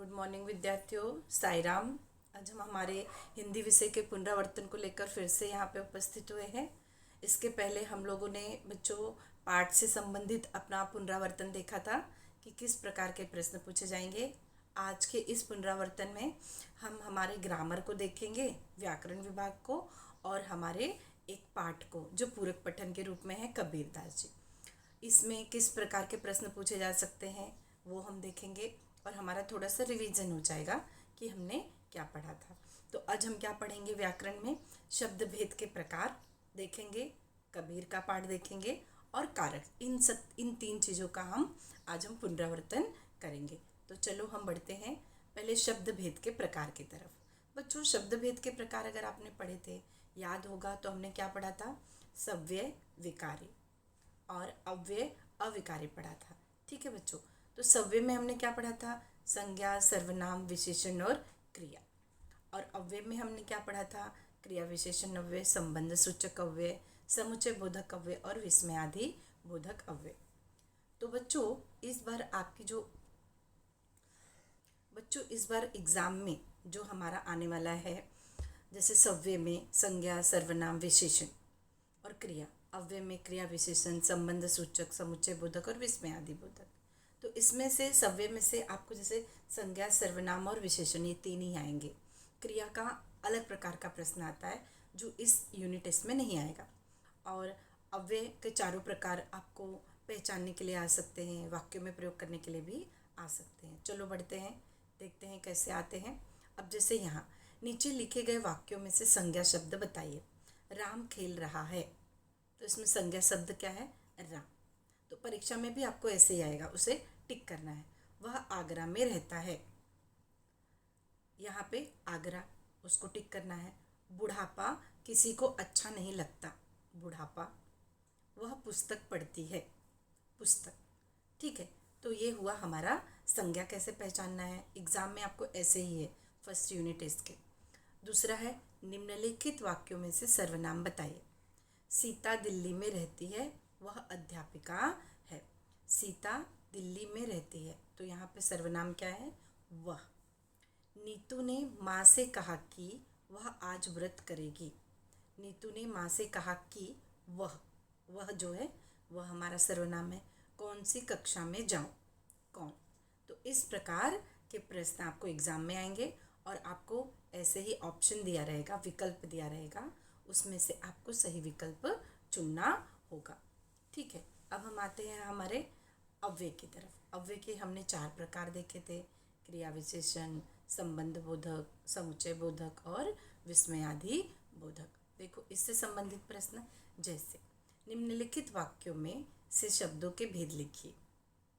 Good morning विद्यार्थियों, साई राम। आज हम हमारे हिंदी विषय के पुनरावर्तन को लेकर फिर से यहाँ पे उपस्थित हुए हैं। इसके पहले हम लोगों ने बच्चों पाठ से संबंधित अपना पुनरावर्तन देखा था कि किस प्रकार के प्रश्न पूछे जाएंगे। आज के इस पुनरावर्तन में हम हमारे ग्रामर को देखेंगे, व्याकरण विभाग को, और हमारे एक पाठ को जो पूरक पठन के रूप में है कबीरदास जी। इसमें किस प्रकार के प्रश्न पूछे जा सकते हैं वो हम देखेंगे और हमारा थोड़ा सा रिवीजन हो जाएगा कि हमने क्या पढ़ा था। तो आज हम क्या पढ़ेंगे, व्याकरण में शब्द भेद के प्रकार देखेंगे, कबीर का पाठ देखेंगे और कारक। इन तीन चीज़ों का आज हम पुनरावर्तन करेंगे। तो चलो हम बढ़ते हैं पहले शब्द भेद के प्रकार की तरफ। बच्चों, शब्द भेद के प्रकार अगर आपने पढ़े थे, याद होगा तो हमने क्या पढ़ा था, सव्यय विकारी और अव्यय अविकारी पढ़ा था। ठीक है बच्चों, तो सव्यय में हमने क्या पढ़ा था, संज्ञा, सर्वनाम, विशेषण और क्रिया। और अव्यय में हमने क्या पढ़ा था, क्रिया विशेषण अव्यय, संबंध सूचक अव्यय, समुच्चय बोधक अव्यय और विस्मयादि बोधक अव्यय। तो बच्चों इस बार एग्जाम में जो हमारा आने वाला है, जैसे सव्यय में संज्ञा, सर्वनाम, विशेषण और क्रिया, अव्यय में क्रिया विशेषण, संबंध सूचक, समुच्चय बोधक और विस्मयादि बोधक। तो इसमें से सव्यय में से आपको जैसे संज्ञा, सर्वनाम और विशेषण ये तीन ही आएंगे। क्रिया का अलग प्रकार का प्रश्न आता है जो इस यूनिट टेस्ट में नहीं आएगा। और अव्यय के चारों प्रकार आपको पहचानने के लिए आ सकते हैं, वाक्यों में प्रयोग करने के लिए भी आ सकते हैं। चलो बढ़ते हैं, देखते हैं कैसे आते हैं। अब जैसे यहाँ नीचे लिखे गए वाक्यों में से संज्ञा शब्द बताइए। राम खेल रहा है, तो इसमें संज्ञा शब्द क्या है, राम। तो परीक्षा में भी आपको ऐसे ही आएगा, उसे टिक करना है। वह आगरा में रहता है, यहाँ पे आगरा, उसको टिक करना है। बुढ़ापा किसी को अच्छा नहीं लगता, बुढ़ापा। वह पुस्तक पढ़ती है, पुस्तक। ठीक है, तो ये हुआ हमारा संज्ञा कैसे पहचानना है। एग्जाम में आपको ऐसे ही है, फर्स्ट यूनिट टेस्ट के। दूसरा है निम्नलिखित वाक्यों में से सर्वनाम बताइए। सीता दिल्ली में रहती है, वह अध्यापिका है। सीता दिल्ली में रहती है, तो यहाँ पे सर्वनाम क्या है, वह। नीतू ने माँ से कहा कि वह आज व्रत करेगी। नीतू ने माँ से कहा कि वह जो है वह हमारा सर्वनाम है। कौन सी कक्षा में जाऊँ, कौन। तो इस प्रकार के प्रश्न आपको एग्जाम में आएंगे और आपको ऐसे ही ऑप्शन दिया रहेगा, विकल्प दिया रहेगा, उसमें से आपको सही विकल्प चुनना होगा। ठीक है, अब हम आते हैं हमारे अव्यय की तरफ। अव्यय के हमने 4 प्रकार देखे थे, क्रिया विशेषण, संबंध बोधक, समुच्चय बोधक और विस्मयादि बोधक। देखो इससे संबंधित प्रश्न, जैसे निम्नलिखित वाक्यों में से शब्दों के भेद लिखिए।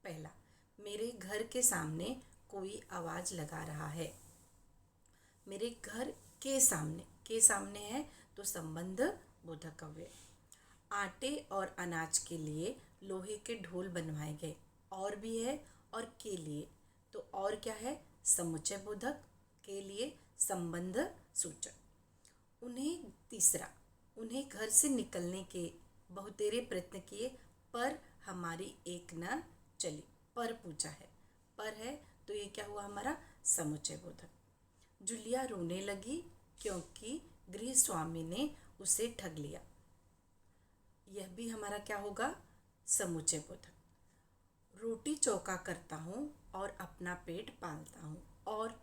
पहला, मेरे घर के सामने कोई आवाज़ लगा रहा है। मेरे घर के सामने है तो संबंध बोधक अव्यय। आटे और अनाज के लिए लोहे के ढोल बनवाए गए, और भी है और के लिए, तो और क्या है, समुच्चय बोधक, के लिए संबंध सूचक। उन्हें घर से निकलने के बहुतेरे प्रयत्न किए पर हमारी एक न चली। पर पूछा है, पर है तो ये क्या हुआ हमारा, समुच्चय बोधक। जुलिया रोने लगी क्योंकि गृह स्वामी ने उसे ठग लिया। यह भी हमारा क्या होगा, समुच्चय बोधक। रोटी चौका करता हूँ और अपना पेट पालता हूँ, और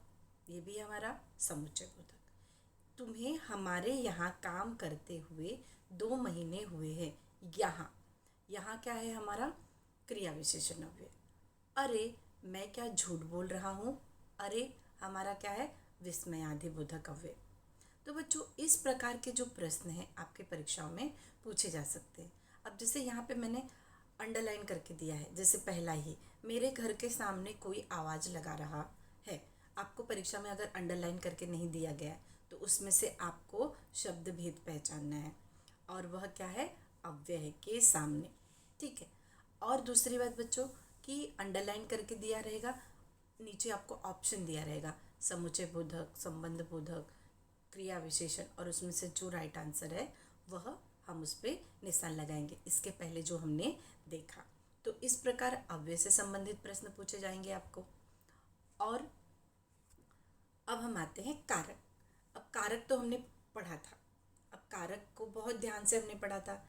ये भी हमारा समुच्चय बोधक। तुम्हें हमारे यहाँ काम करते हुए 2 महीने हुए हैं। यहाँ क्या है हमारा, क्रिया विशेषण अव्यय। अरे मैं क्या झूठ बोल रहा हूँ, अरे हमारा क्या है, विस्मयादि बोधक अव्यय। तो बच्चों इस प्रकार के जो प्रश्न हैं आपके परीक्षाओं में पूछे जा सकते हैं। अब जैसे यहाँ पे मैंने अंडरलाइन करके दिया है, जैसे पहला ही, मेरे घर के सामने कोई आवाज़ लगा रहा है। आपको परीक्षा में अगर अंडरलाइन करके नहीं दिया गया है तो उसमें से आपको शब्द भेद पहचानना है, और वह क्या है, अव्यय है, के सामने। ठीक है, और दूसरी बात बच्चों कि अंडरलाइन करके दिया रहेगा, नीचे आपको ऑप्शन दिया रहेगा, समुच्चय बोधक, संबंध बोधक, क्रिया विशेषण, और उसमें से जो राइट आंसर है वह हम उस पर निशान लगाएंगे, इसके पहले जो हमने देखा। तो इस प्रकार अव्यय से संबंधित प्रश्न पूछे जाएंगे आपको। और अब हम आते हैं कारक। अब कारक तो हमने पढ़ा था, अब कारक को बहुत ध्यान से हमने पढ़ा था,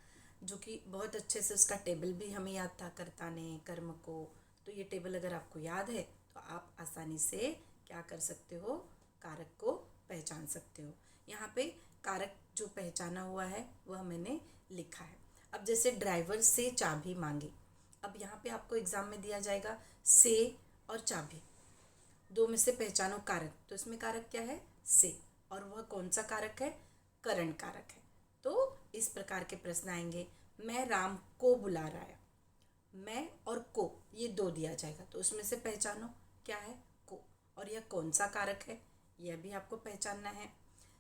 जो कि बहुत अच्छे से उसका टेबल भी हमें याद था, कर्ता ने, कर्म को। तो ये टेबल अगर आपको याद है तो आप आसानी से क्या कर सकते हो, कारक को पहचान सकते हो। यहाँ पे कारक जो पहचाना हुआ है वह मैंने लिखा है। अब जैसे ड्राइवर से चाबी मांगी, अब यहाँ पे आपको एग्जाम में दिया जाएगा से और चाबी, दो में से पहचानो कारक। तो इसमें कारक क्या है, से, और वह कौन सा कारक है, करण कारक है। तो इस प्रकार के प्रश्न आएंगे। मैं राम को बुला रहा है, मैं और को ये दो दिया जाएगा, तो उसमें से पहचानो क्या है, को, और यह कौन सा कारक है, यह भी आपको पहचानना है।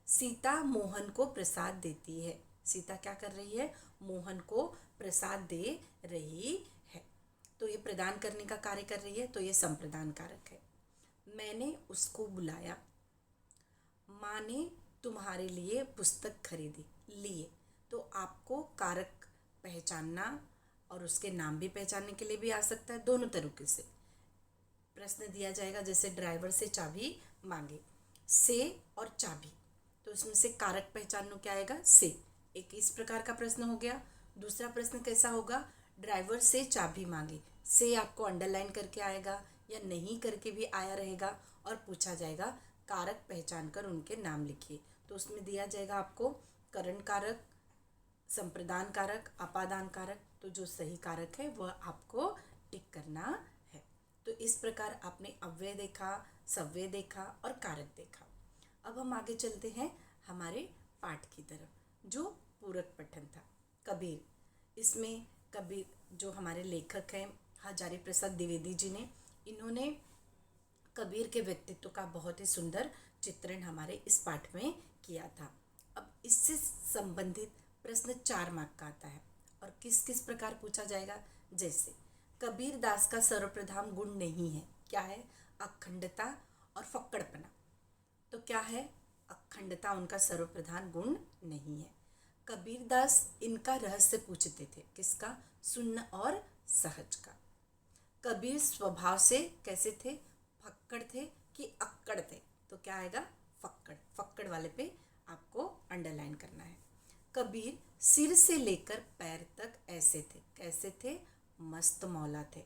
सीता मोहन को प्रसाद देती है, सीता क्या कर रही है, मोहन को प्रसाद दे रही है, तो ये प्रदान करने का कार्य कर रही है, तो ये संप्रदान कारक है। मैंने उसको बुलाया, माँ ने तुम्हारे लिए पुस्तक खरीदी, लिए, तो आपको कारक पहचानना और उसके नाम भी पहचानने के लिए भी आ सकता है। दोनों तरीके से प्रश्न दिया जाएगा, जैसे ड्राइवर से चाबी मांगे, से और चाबी, तो इसमें से कारक पहचानना क्या आएगा, से। एक इस प्रकार का प्रश्न हो गया। दूसरा प्रश्न कैसा होगा, ड्राइवर से चाबी मांगे, से आपको अंडरलाइन करके आएगा या नहीं करके भी आया रहेगा, और पूछा जाएगा कारक पहचान कर उनके नाम लिखिए, तो उसमें दिया जाएगा आपको करण कारक, संप्रदान कारक, अपादान कारक। तो जो सही कारक है वह आपको टिक करना है। तो इस प्रकार आपने अव्यय देखा, सव्यय देखा और कारक देखा। अब हम आगे चलते हैं हमारे पाठ की तरफ, जो पूरक पठन था। कबीर, इसमें कबीर जो हमारे लेखक हैं हजारी प्रसाद द्विवेदी जी ने, इन्होंने कबीर के व्यक्तित्व का बहुत ही सुंदर चित्रण हमारे इस पाठ में किया था। अब इससे संबंधित प्रश्न 4 मार्क का आता है, और किस किस प्रकार पूछा जाएगा, जैसे कबीर दास का सर्वप्रधान गुण नहीं है, क्या है, अखंडता और फक्कड़पना। तो क्या है, अखंडता उनका सर्वप्रधान गुण नहीं है। कबीर दास इनका रहस्य पूछते थे, किसका, सुन्न और सहज का। कबीर स्वभाव से कैसे थे, फक्कड़ थे कि अक्कड़ थे, तो क्या आएगा, फक्कड़, फक्कड़ वाले पे आपको अंडरलाइन करना है। कबीर सिर से लेकर पैर तक ऐसे थे, कैसे थे, मस्त मौला थे।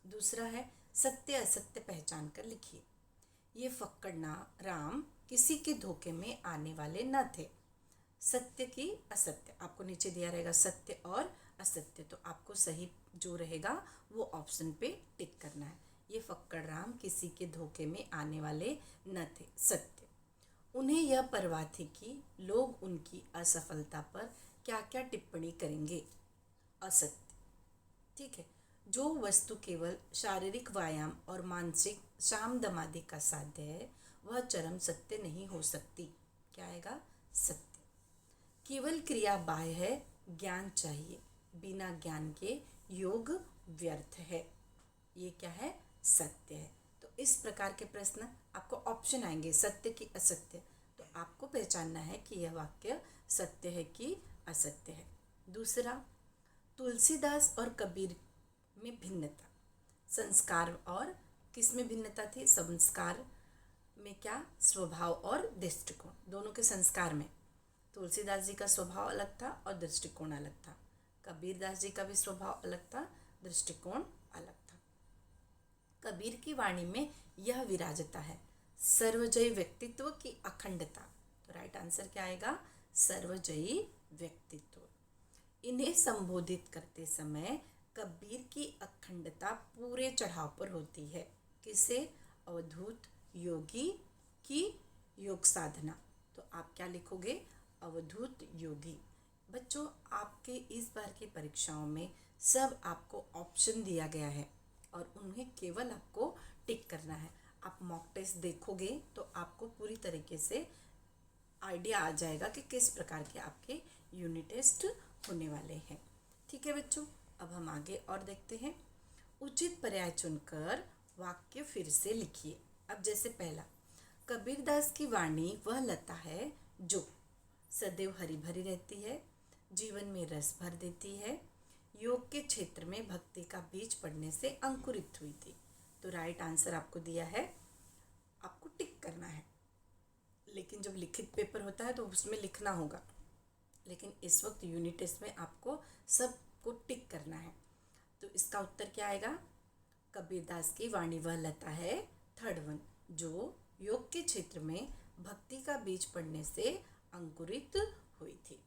दूसरा है सत्य असत्य पहचान कर लिखिए। ये फक्कड़ ना राम किसी के धोखे में आने वाले न थे। सत्य की असत्य आपको नीचे दिया रहेगा, सत्य और असत्य, तो आपको सही जो रहेगा वो ऑप्शन पे टिक करना है। ये फक्कड़ राम किसी के धोखे में आने वाले न थे, सत्य। उन्हें यह परवाह थी कि लोग उनकी असफलता पर क्या क्या टिप्पणी करेंगे, असत्य। ठीक है, जो वस्तु केवल शारीरिक व्यायाम और मानसिक शाम दमादि का साध्य है वह चरम सत्य नहीं हो सकती, क्या आएगा, सत्य। केवल क्रिया बाह्य है, ज्ञान चाहिए, बिना ज्ञान के योग व्यर्थ है, ये क्या है, सत्य है। तो इस प्रकार के प्रश्न आपको ऑप्शन आएंगे, सत्य की असत्य, तो आपको पहचानना है कि यह वाक्य सत्य है कि असत्य है। दूसरा, तुलसीदास और कबीर में भिन्नता, संस्कार और किस में भिन्नता थी, संस्कार में क्या, स्वभाव और दृष्टिकोण, दोनों के संस्कार में तुलसीदास जी का स्वभाव अलग था और दृष्टिकोण अलग था, कबीरदास जी का भी स्वभाव अलग था, दृष्टिकोण अलग था। कबीर की वाणी में यह विराजता है, सर्वजयी व्यक्तित्व की अखंडता, तो राइट आंसर क्या आएगा, सर्वजयी व्यक्तित्व। इन्हें संबोधित करते समय कबीर की अखंडता पूरे चढ़ाव पर होती है, किसे, अवधूत योगी की योग साधना, तो आप क्या लिखोगे, अवधूत योगी। बच्चों, आपके इस बार की परीक्षाओं में सब आपको ऑप्शन दिया गया है और उन्हें केवल आपको टिक करना है। आप मॉक टेस्ट देखोगे तो आपको पूरी तरीके से आइडिया आ जाएगा कि किस प्रकार के आपके यूनिट टेस्ट होने वाले हैं। ठीक है बच्चों, अब हम आगे और देखते हैं। उचित पर्याय चुनकर वाक्य फिर से लिखिए। अब जैसे पहला, कबीरदास की वाणी वह लता है जो सदैव हरी भरी रहती है, जीवन में रस भर देती है, योग के क्षेत्र में भक्ति का बीज पड़ने से अंकुरित हुई थी। तो राइट आंसर आपको दिया है, आपको टिक करना है। लेकिन जब लिखित पेपर होता है तो उसमें लिखना होगा, लेकिन इस वक्त यूनिट टेस्ट में आपको सबको टिक करना है। तो इसका उत्तर क्या आएगा? कबीरदास की वाणी वह लता है, थर्ड वन, जो योग के क्षेत्र में भक्ति का बीज पड़ने से अंकुरित हुई थी।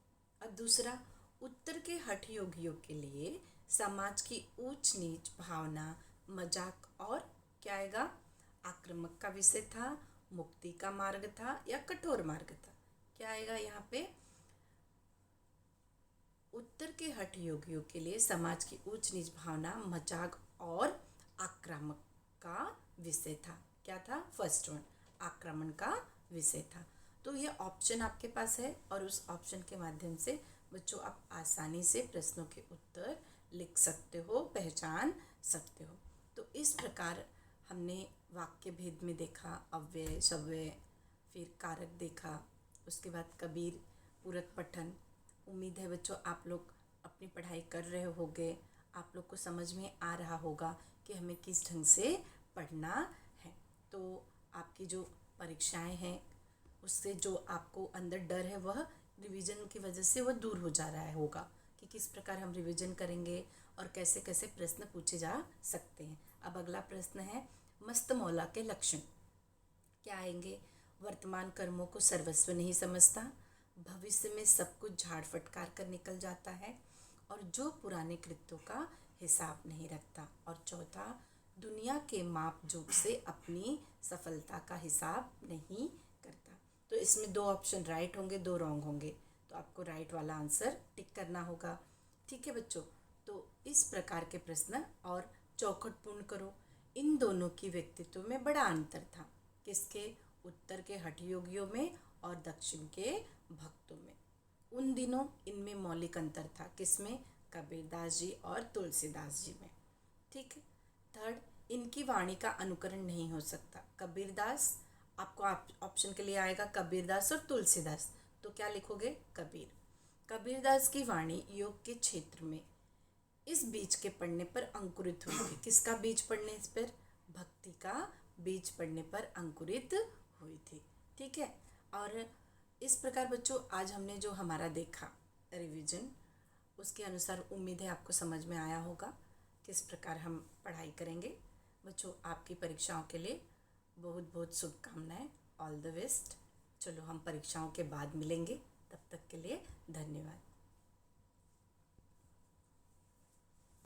अब दूसरा, उत्तर के हठ योगियों के लिए समाज की ऊंच नीच भावना, मजाक और क्या आएगा? आक्रामक का विषय था, मुक्ति का मार्ग था या कठोर मार्ग था? क्या आएगा यहाँ पे? उत्तर के हठ योगियों के लिए समाज की ऊंच नीच भावना, मजाक और आक्रामक का विषय था। क्या था? फर्स्ट वन, आक्रमण का विषय था। तो ये ऑप्शन आपके पास है और उस ऑप्शन के माध्यम से बच्चों आप आसानी से प्रश्नों के उत्तर लिख सकते हो, पहचान सकते हो। तो इस प्रकार हमने वाक्य भेद में देखा, अव्यय, सव्यय, फिर कारक देखा, उसके बाद कबीर पूरक पठन। उम्मीद है बच्चों आप लोग अपनी पढ़ाई कर रहे होंगे, आप लोग को समझ में आ रहा होगा कि हमें किस ढंग से पढ़ना है। तो आपकी जो परीक्षाएं हैं उससे जो आपको अंदर डर है वह रिवीजन की वजह से वह दूर हो जा रहा होगा कि किस प्रकार हम रिवीजन करेंगे और कैसे कैसे प्रश्न पूछे जा सकते हैं। अब अगला प्रश्न है, मस्त मौला के लक्षण क्या आएंगे? वर्तमान कर्मों को सर्वस्व नहीं समझता, भविष्य में सब कुछ झाड़ फटकार कर निकल जाता है, और जो पुराने कृत्यों का हिसाब नहीं रखता, और चौथा, दुनिया के माप जोक से अपनी सफलता का हिसाब नहीं करता। तो इसमें दो ऑप्शन राइट होंगे, दो रॉन्ग होंगे, तो आपको राइट वाला आंसर टिक करना होगा। ठीक है बच्चों, तो इस प्रकार के प्रश्न और चौखट पूर्ण करो। इन दोनों की व्यक्तित्व में बड़ा अंतर था, किसके? उत्तर के हठ योगियों में और दक्षिण के भक्तों में। उन दिनों इनमें मौलिक अंतर था, किसमें? कबीरदास जी और तुलसीदास जी में। ठीक है। थर्ड, इनकी वाणी का अनुकरण नहीं हो सकता। कबीरदास, आपको ऑप्शन के लिए आएगा कबीरदास और तुलसीदास, तो क्या लिखोगे? कबीर। कबीरदास की वाणी योग के क्षेत्र में इस बीज के पड़ने पर अंकुरित हुई थी। किसका बीज पड़ने पर? भक्ति का बीज पड़ने पर अंकुरित हुई थी। ठीक है। और इस प्रकार बच्चों आज हमने जो हमारा देखा रिवीजन, उसके अनुसार उम्मीद है आपको समझ में आया होगा किस प्रकार हम पढ़ाई करेंगे। बच्चों आपकी परीक्षाओं के लिए बहुत बहुत शुभकामनाएं। All the best. चलो हम परीक्षाओं के बाद मिलेंगे, तब तक के लिए धन्यवाद।